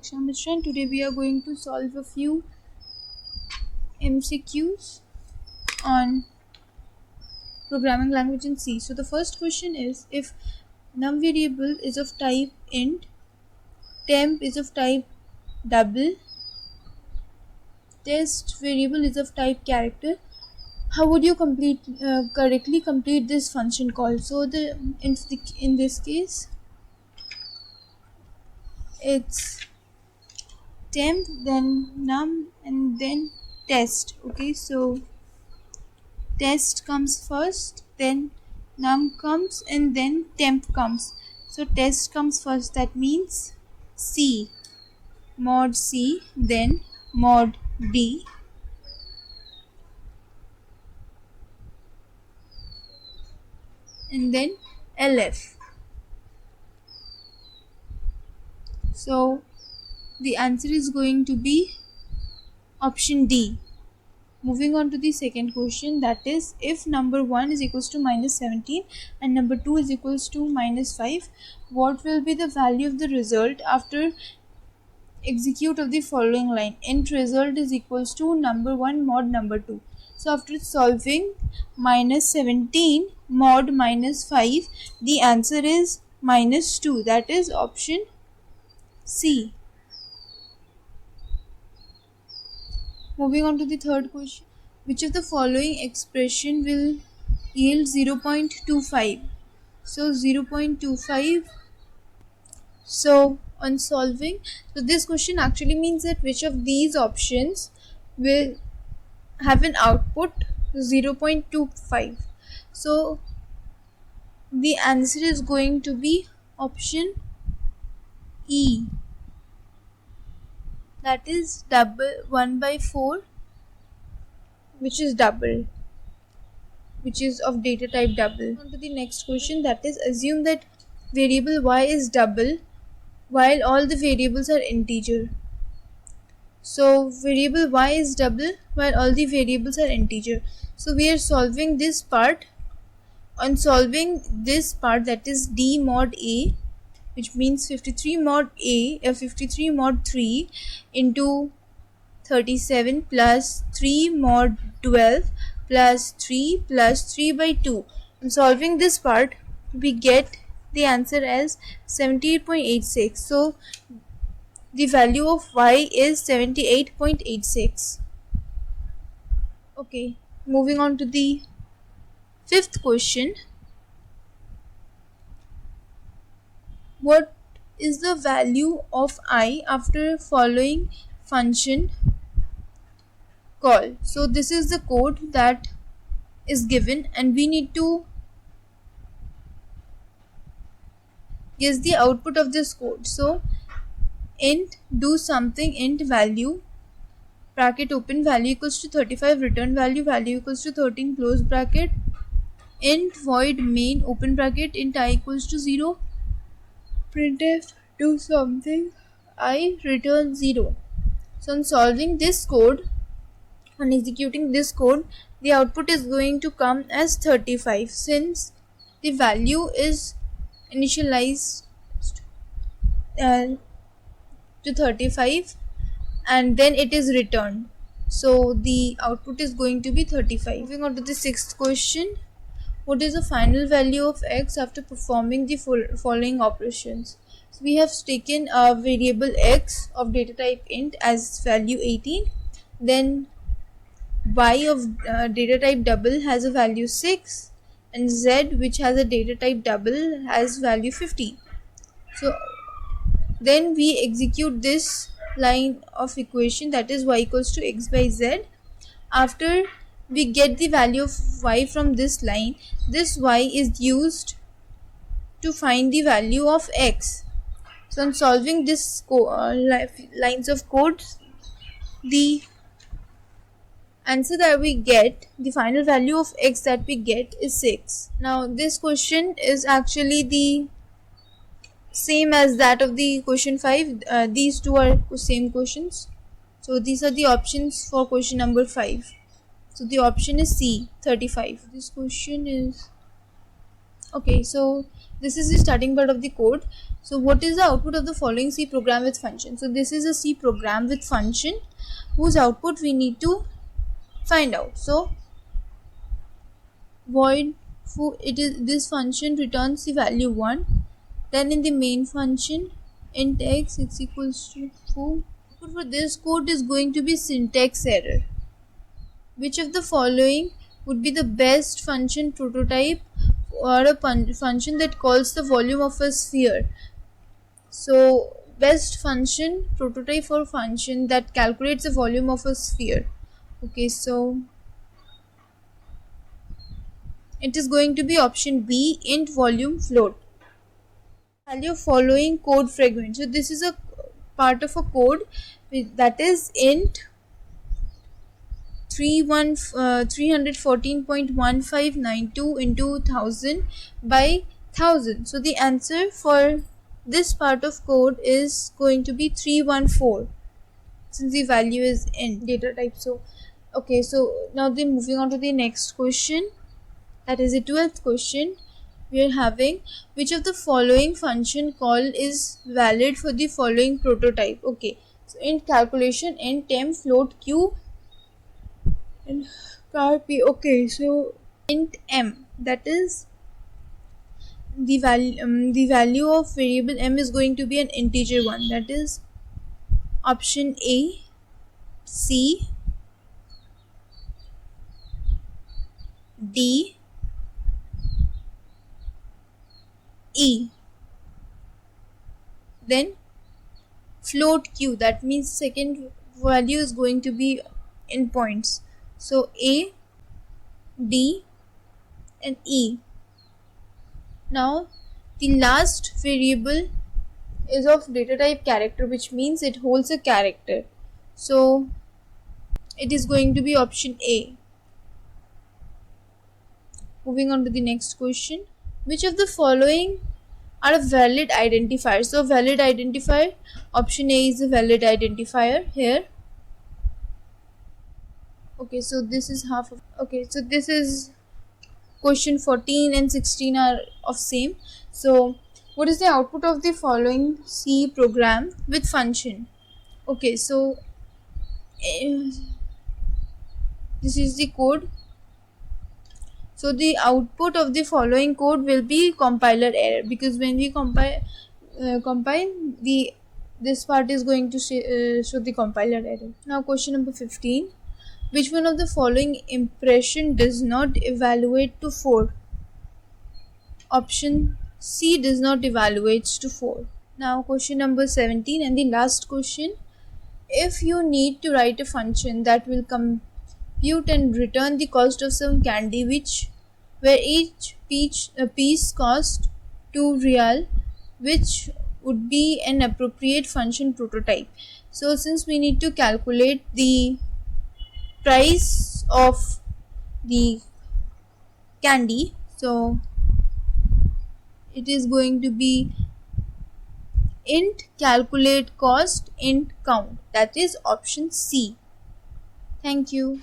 Diksha Mishra, and today we are going to solve a few MCQs on programming language in C. So the first question is, if num variable is of type int, temp is of type double, test variable is of type character, how would you correctly complete this function call? So in this case it's temp, then num, and then test. Okay, so test comes first, then num comes, and then temp comes. So test comes first, that means C, mod C, then mod D, and then LF. So the answer is going to be option D. Moving on to the second question, that is, if number 1 is equals to minus 17 and number 2 is equals to minus 5, what will be the value of the result after execute of the following line? Int result is equals to number 1 mod number 2. So after solving minus 17 mod minus 5, the answer is minus 2. That is option C. Moving on to the third question, which of the following expression will yield 0.25? So 0.25. So on solving, so this question actually means that which of these options will have an output 0.25. So the answer is going to be option E, that is double 1 by 4, which is double, which is of data type double. On to the next question, that is, assume that variable y is double while all the variables are integer. So variable y is double while all the variables are integer. So we are solving this part. On solving this part, that is d mod a, which means 53 mod a, 53 mod 3 into 37 plus 3 mod 12 plus 3 plus 3 by 2. On solving this part, we get the answer as 78.86. So the value of y is 78.86. Okay, moving on to the fifth question. What is the value of I after following function call? So this is the code that is given, and we need to guess the output of this code. So int do something, int value, bracket open, value equals to 35, return value, value equals to 13, close bracket, int void main, open bracket, int I equals to 0, printf do something, I return 0. So on solving this code, on executing this code, the output is going to come as 35, since the value is initialized to 35 and then it is returned. So the output is going to be 35. Moving on to the sixth question. What is the final value of x after performing the following operations? So we have taken a variable x of data type int as value 18. Then y of data type double has a value 6, and z, which has a data type double, has value 50. So then we execute this line of equation, that is y equals to x by z. After we get the value of y from this line, this y is used to find the value of x. So on solving this lines of code, the answer that we get, the final value of x that we get, is 6. Now this question is actually the same as that of the question 5. These two are same questions. So these are the options for question number 5. So the option is C, 35. This question is Okay, so this is the starting part of the code. So what is the output of the following C program with function? So this is a C program with function whose output we need to find out. So void foo, it is this function returns the value 1. Then in the main function int x is equals to foo. Output for this code is going to be syntax error. Which of the following would be the best function prototype or a function that calls the volume of a sphere? So best function prototype for function that calculates the volume of a sphere. Okay, so it is going to be option B, int volume float. Value following code fragment. So this is a part of a code that is int 314.1592 into 1000 by 1000. So the answer for this part of code is going to be 314 since the value is int data type. So okay, so now then moving on to the next question, that is the 12th question. We are having which of the following function call is valid for the following prototype. Okay, so int calculation, int temp, float q and car p. Okay, so int m, that is the value of variable m is going to be an integer one, that is option A, C, D, E. Then float q, that means second value is going to be in points. So A, D and E. Now the last variable is of data type character, which means it holds a character. So it is going to be option A. Moving on to the next question. Which of the following are a valid identifier? So valid identifier, option A is a valid identifier here. Okay, so this is half of, okay, so this is question 14 and 16 are of same. So what is the output of the following C program with function? Okay, so this is the code. So the output of the following code will be compiler error, because when we compile the this part is going to show the compiler error. Now question number 15. Which one of the following impression does not evaluate to 4? Option C does not evaluate to 4. Now question number 17 and the last question. If you need to write a function that will compute and return the cost of some candy where each piece cost 2 real, which would be an appropriate function prototype? So since we need to calculate the price of the candy, so it is going to be int calculate cost int count, that is option C. Thank you.